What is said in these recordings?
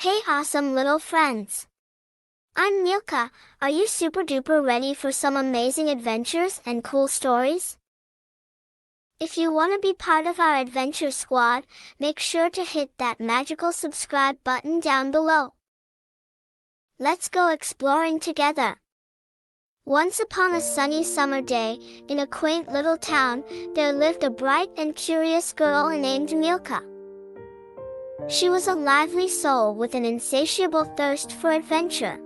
Hey awesome little friends! I'm Milka. Are you super duper ready for some amazing adventures and cool stories? If you want to be part of our adventure squad, make sure to hit that magical subscribe button down below. Let's go exploring together. Once upon a sunny summer day, in a quaint little town, there lived a bright and curious girl named Milka. She was a lively soul with an insatiable thirst for adventure.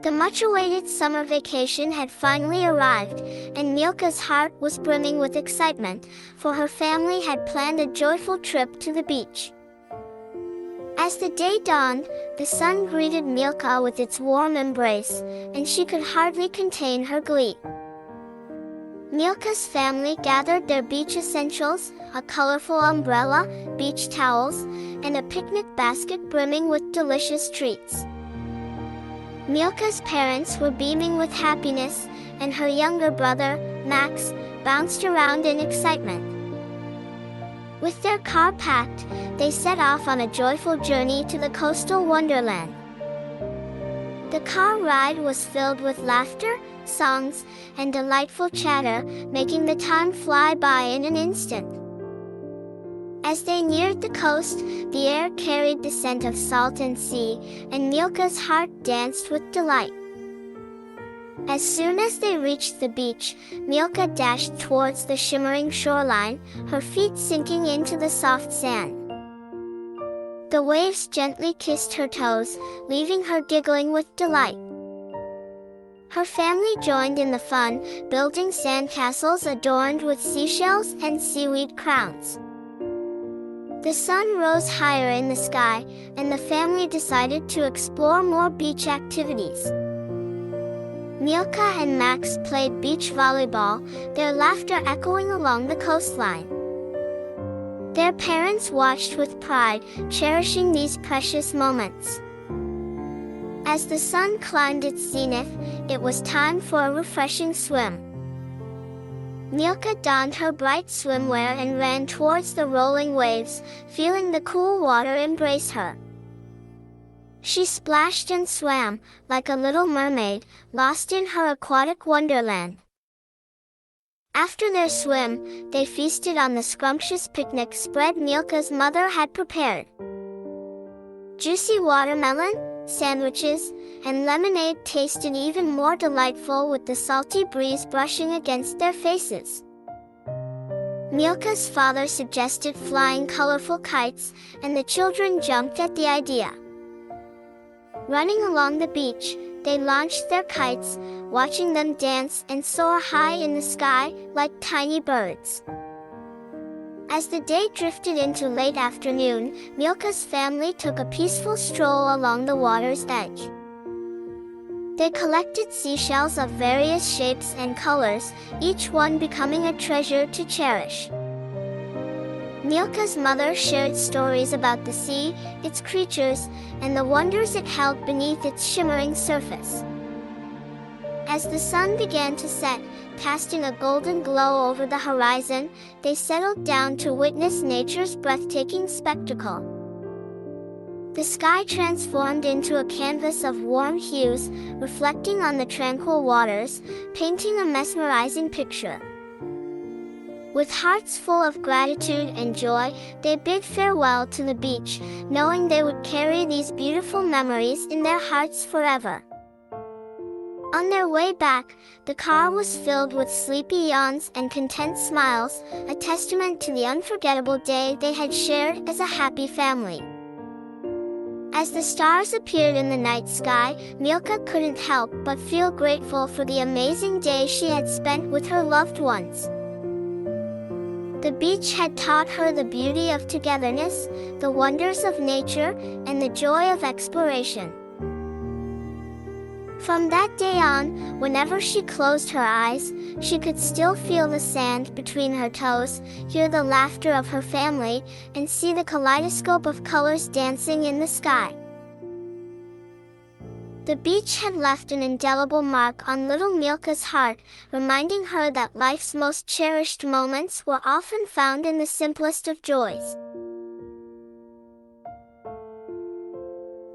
The much-awaited summer vacation had finally arrived, and Milka's heart was brimming with excitement, for her family had planned a joyful trip to the beach. As the day dawned, the sun greeted Milka with its warm embrace, and she could hardly contain her glee. Milka's family gathered their beach essentials, a colorful umbrella, beach towels, and a picnic basket brimming with delicious treats. Milka's parents were beaming with happiness, and her younger brother, Max, bounced around in excitement. With their car packed, they set off on a joyful journey to the coastal wonderland. The car ride was filled with laughter, songs, and delightful chatter, making the time fly by in an instant. As they neared the coast, the air carried the scent of salt and sea, and Milka's heart danced with delight. As soon as they reached the beach, Milka dashed towards the shimmering shoreline, her feet sinking into the soft sand. The waves gently kissed her toes, leaving her giggling with delight. Her family joined in the fun, building sandcastles adorned with seashells and seaweed crowns. The sun rose higher in the sky, and the family decided to explore more beach activities. Milka and Max played beach volleyball, their laughter echoing along the coastline. Their parents watched with pride, cherishing these precious moments. As the sun climbed its zenith, it was time for a refreshing swim. Milka donned her bright swimwear and ran towards the rolling waves, feeling the cool water embrace her. She splashed and swam, like a little mermaid, lost in her aquatic wonderland. After their swim, they feasted on the scrumptious picnic spread Milka's mother had prepared. Juicy watermelon, sandwiches, and lemonade tasted even more delightful with the salty breeze brushing against their faces. Milka's father suggested flying colorful kites, and the children jumped at the idea. Running along the beach, they launched their kites, watching them dance and soar high in the sky like tiny birds. As the day drifted into late afternoon, Milka's family took a peaceful stroll along the water's edge. They collected seashells of various shapes and colors, each one becoming a treasure to cherish. Milka's mother shared stories about the sea, its creatures, and the wonders it held beneath its shimmering surface. As the sun began to set, casting a golden glow over the horizon, they settled down to witness nature's breathtaking spectacle. The sky transformed into a canvas of warm hues, reflecting on the tranquil waters, painting a mesmerizing picture. With hearts full of gratitude and joy, they bid farewell to the beach, knowing they would carry these beautiful memories in their hearts forever. On their way back, the car was filled with sleepy yawns and content smiles, a testament to the unforgettable day they had shared as a happy family. As the stars appeared in the night sky, Milka couldn't help but feel grateful for the amazing day she had spent with her loved ones. The beach had taught her the beauty of togetherness, the wonders of nature, and the joy of exploration. From that day on, whenever she closed her eyes, she could still feel the sand between her toes, hear the laughter of her family, and see the kaleidoscope of colors dancing in the sky. The beach had left an indelible mark on little Milka's heart, reminding her that life's most cherished moments were often found in the simplest of joys.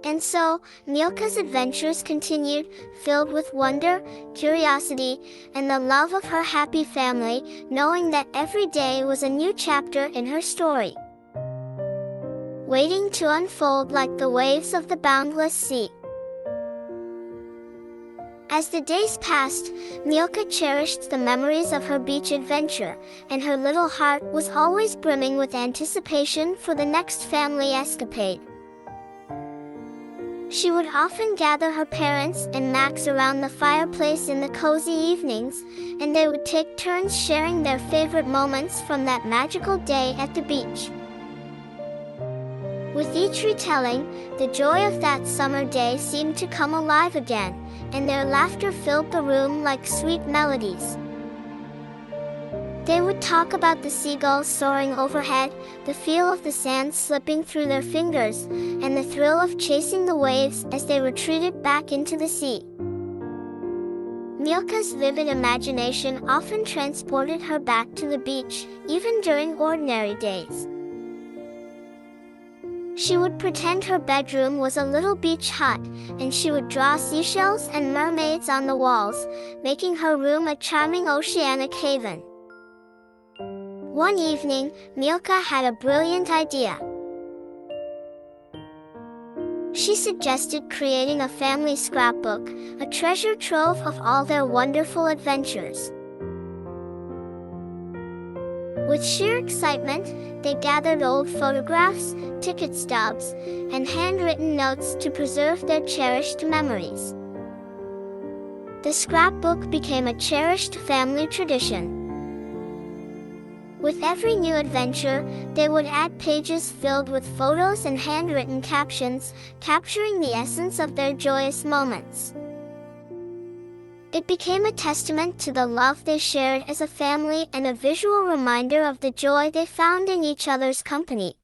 And so, Milka's adventures continued, filled with wonder, curiosity, and the love of her happy family, knowing that every day was a new chapter in her story, waiting to unfold like the waves of the boundless sea. As the days passed, Milka cherished the memories of her beach adventure, and her little heart was always brimming with anticipation for the next family escapade. She would often gather her parents and Max around the fireplace in the cozy evenings, and they would take turns sharing their favorite moments from that magical day at the beach. With each retelling, the joy of that summer day seemed to come alive again, and their laughter filled the room like sweet melodies. They would talk about the seagulls soaring overhead, the feel of the sand slipping through their fingers, and the thrill of chasing the waves as they retreated back into the sea. Milka's vivid imagination often transported her back to the beach, even during ordinary days. She would pretend her bedroom was a little beach hut, and she would draw seashells and mermaids on the walls, making her room a charming oceanic haven. One evening, Milka had a brilliant idea. She suggested creating a family scrapbook, a treasure trove of all their wonderful adventures. With sheer excitement, they gathered old photographs, ticket stubs, and handwritten notes to preserve their cherished memories. The scrapbook became a cherished family tradition. With every new adventure, they would add pages filled with photos and handwritten captions, capturing the essence of their joyous moments. It became a testament to the love they shared as a family and a visual reminder of the joy they found in each other's company.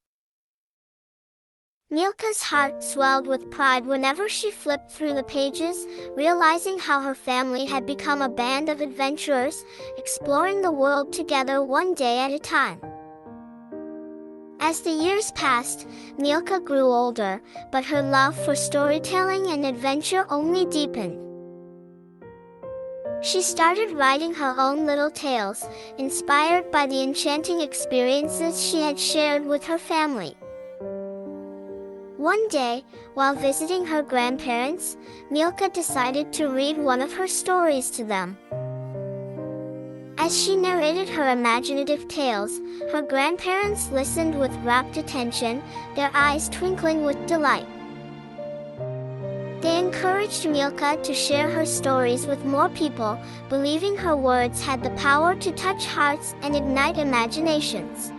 Milka's heart swelled with pride whenever she flipped through the pages, realizing how her family had become a band of adventurers, exploring the world together one day at a time. As the years passed, Milka grew older, but her love for storytelling and adventure only deepened. She started writing her own little tales, inspired by the enchanting experiences she had shared with her family. One day, while visiting her grandparents, Milka decided to read one of her stories to them. As she narrated her imaginative tales, her grandparents listened with rapt attention, their eyes twinkling with delight. They encouraged Milka to share her stories with more people, believing her words had the power to touch hearts and ignite imaginations.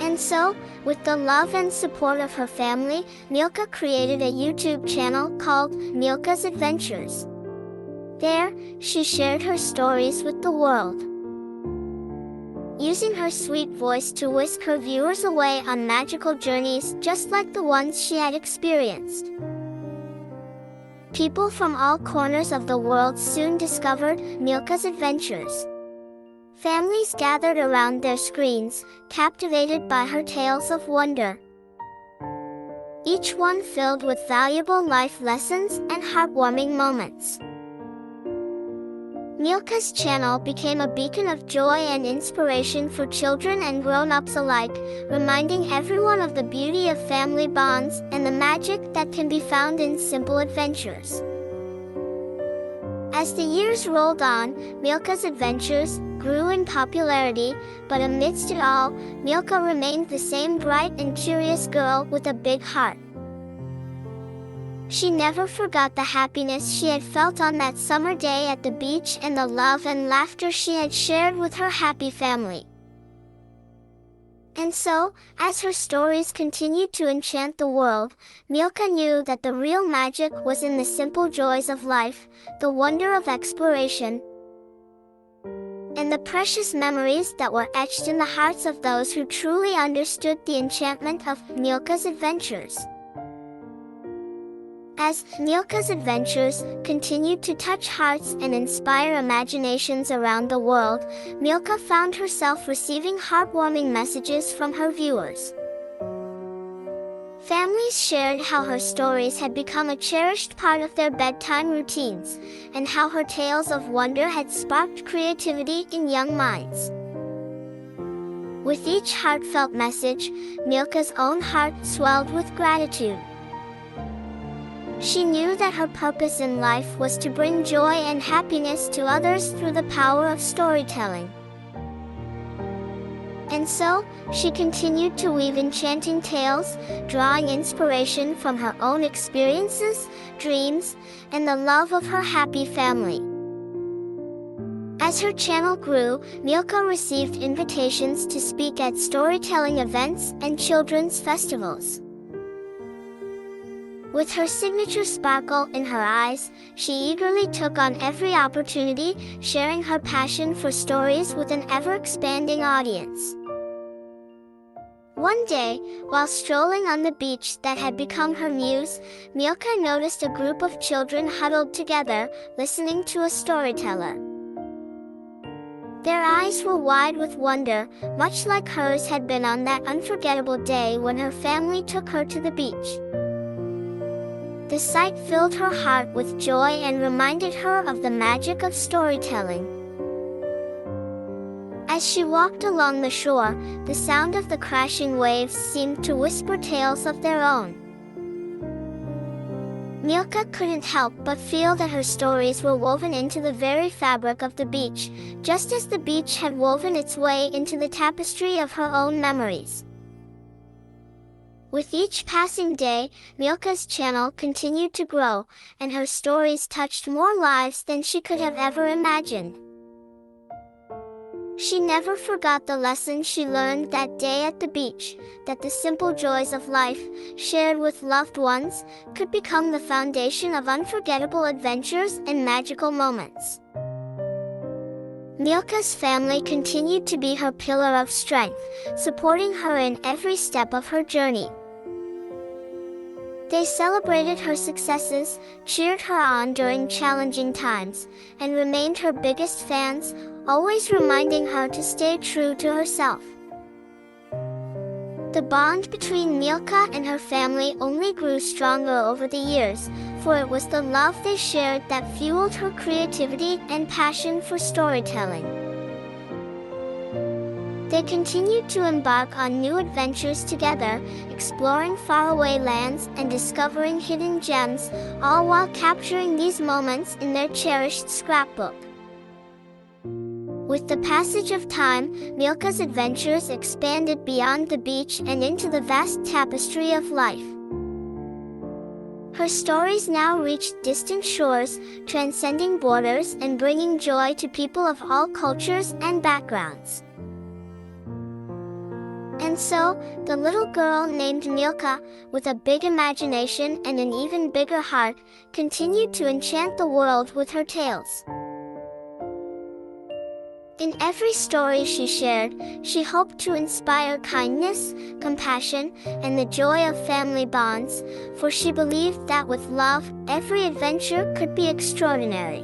And so, with the love and support of her family, Milka created a YouTube channel called Milka's Adventures. There, she shared her stories with the world, using her sweet voice to whisk her viewers away on magical journeys just like the ones she had experienced. People from all corners of the world soon discovered Milka's Adventures. Families gathered around their screens, captivated by her tales of wonder, each one filled with valuable life lessons and heartwarming moments. Milka's channel became a beacon of joy and inspiration for children and grown-ups alike, reminding everyone of the beauty of family bonds and the magic that can be found in simple adventures. As the years rolled on, Milka's Adventures grew in popularity, but amidst it all, Milka remained the same bright and curious girl with a big heart. She never forgot the happiness she had felt on that summer day at the beach and the love and laughter she had shared with her happy family. And so, as her stories continued to enchant the world, Milka knew that the real magic was in the simple joys of life, the wonder of exploration, and the precious memories that were etched in the hearts of those who truly understood the enchantment of Milka's Adventures. As Milka's Adventures continued to touch hearts and inspire imaginations around the world, Milka found herself receiving heartwarming messages from her viewers. Families shared how her stories had become a cherished part of their bedtime routines, and how her tales of wonder had sparked creativity in young minds. With each heartfelt message, Milka's own heart swelled with gratitude. She knew that her purpose in life was to bring joy and happiness to others through the power of storytelling. And so, she continued to weave enchanting tales, drawing inspiration from her own experiences, dreams, and the love of her happy family. As her channel grew, Milka received invitations to speak at storytelling events and children's festivals. With her signature sparkle in her eyes, she eagerly took on every opportunity, sharing her passion for stories with an ever-expanding audience. One day, while strolling on the beach that had become her muse, Milka noticed a group of children huddled together, listening to a storyteller. Their eyes were wide with wonder, much like hers had been on that unforgettable day when her family took her to the beach. The sight filled her heart with joy and reminded her of the magic of storytelling. As she walked along the shore, the sound of the crashing waves seemed to whisper tales of their own. Milka couldn't help but feel that her stories were woven into the very fabric of the beach, just as the beach had woven its way into the tapestry of her own memories. With each passing day, Milka's channel continued to grow, and her stories touched more lives than she could have ever imagined. She never forgot the lesson she learned that day at the beach, that the simple joys of life, shared with loved ones, could become the foundation of unforgettable adventures and magical moments. Milka's family continued to be her pillar of strength, supporting her in every step of her journey. They celebrated her successes, cheered her on during challenging times, and remained her biggest fans, always reminding her to stay true to herself. The bond between Milka and her family only grew stronger over the years, for it was the love they shared that fueled her creativity and passion for storytelling. They continued to embark on new adventures together, exploring faraway lands and discovering hidden gems, all while capturing these moments in their cherished scrapbook. With the passage of time, Milka's adventures expanded beyond the beach and into the vast tapestry of life. Her stories now reached distant shores, transcending borders and bringing joy to people of all cultures and backgrounds. And so, the little girl named Milka, with a big imagination and an even bigger heart, continued to enchant the world with her tales. In every story she shared, she hoped to inspire kindness, compassion, and the joy of family bonds, for she believed that with love, every adventure could be extraordinary.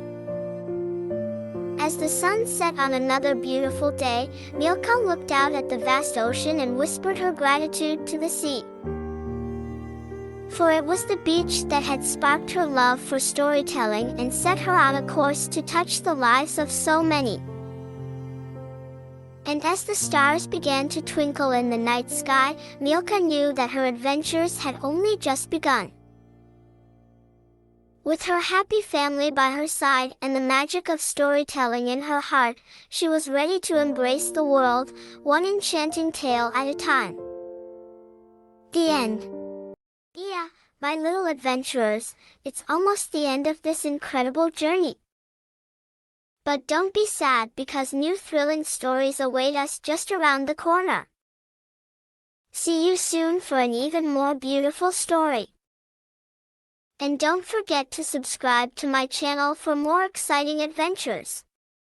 As the sun set on another beautiful day, Milka looked out at the vast ocean and whispered her gratitude to the sea. For it was the beach that had sparked her love for storytelling and set her on a course to touch the lives of so many. And as the stars began to twinkle in the night sky, Milka knew that her adventures had only just begun. With her happy family by her side and the magic of storytelling in her heart, she was ready to embrace the world, one enchanting tale at a time. The end. Yeah, my little adventurers, it's almost the end of this incredible journey. But don't be sad because new thrilling stories await us just around the corner. See you soon for an even more beautiful story. And don't forget to subscribe to my channel for more exciting adventures.